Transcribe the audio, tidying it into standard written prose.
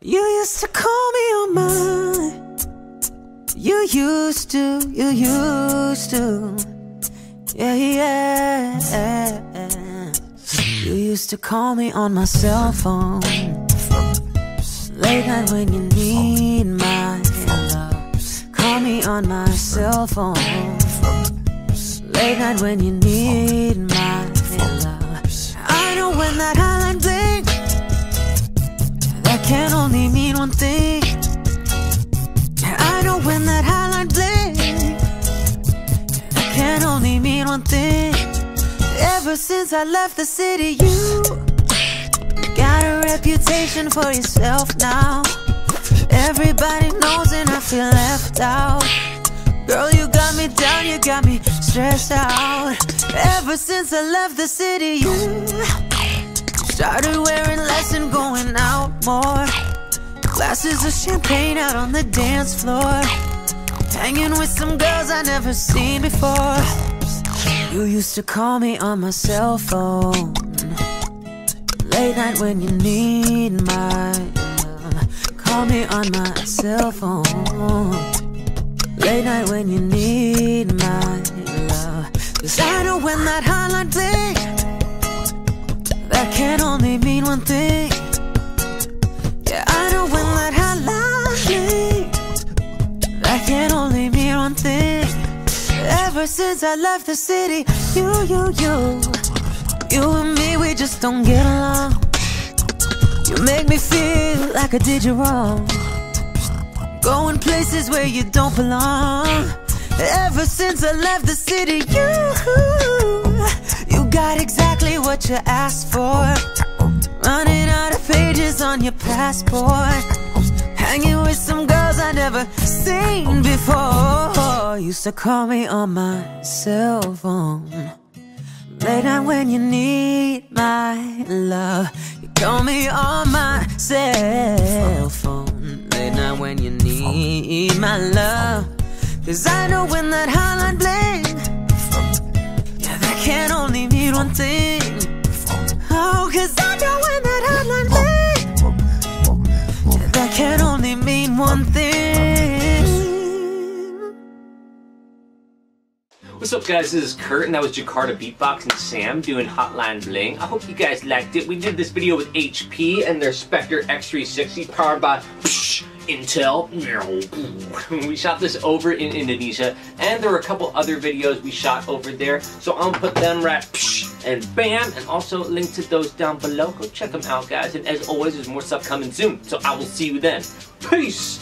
You used to call me on mine. You used to. Yeah, yeah. You used to call me on my cell phone. Late night when you need my love. Call me on my cell phone. Late night when you need my love. I know when that hotline bling, that can only mean one thing. I know when that hotline bling, that can only mean one thing. Ever since I left the city, you got a reputation for yourself now. Everybody knows and I feel left out. Girl, you got me down, you got me stressed out. Ever since I left the city, you started wearing less and going out more. Glasses of champagne out on the dance floor, hanging with some girls I never seen before. You used to call me on my cell phone. Late night when you need my love. Call me on my cell phone. Late night when you need my love. 'Cause I know when that hotline bling, that can only mean one thing. Yeah, I know when that hotline bling, that can only mean one thing. Ever since I left the city, you and me, we just don't get along. You make me feel like I did you wrong, going places where you don't belong. Ever since I left the city, you got exactly what you asked for. Running out of pages on your passport, hanging with some girls I never seen before. Used to call me on my cell phone. Late night when you need my love. You call me on my cell phone. Late night when you need my love. 'Cause I know when that hotline bling, yeah, that can only mean one thing. Oh, 'cause I know when that hotline bling, yeah, that can only mean one thing. What's up, guys? This is Kurt, and that was Jakarta Beatbox and Sam doing Hotline Bling. I hope you guys liked it. We did this video with HP and their Spectre X360 powered by Intel. We shot this over in Indonesia, and there were a couple other videos we shot over there, so I'm gonna put them right and bam, and also link to those down below. Go check them out, guys, and as always, there's more stuff coming soon, so I will see you then. Peace!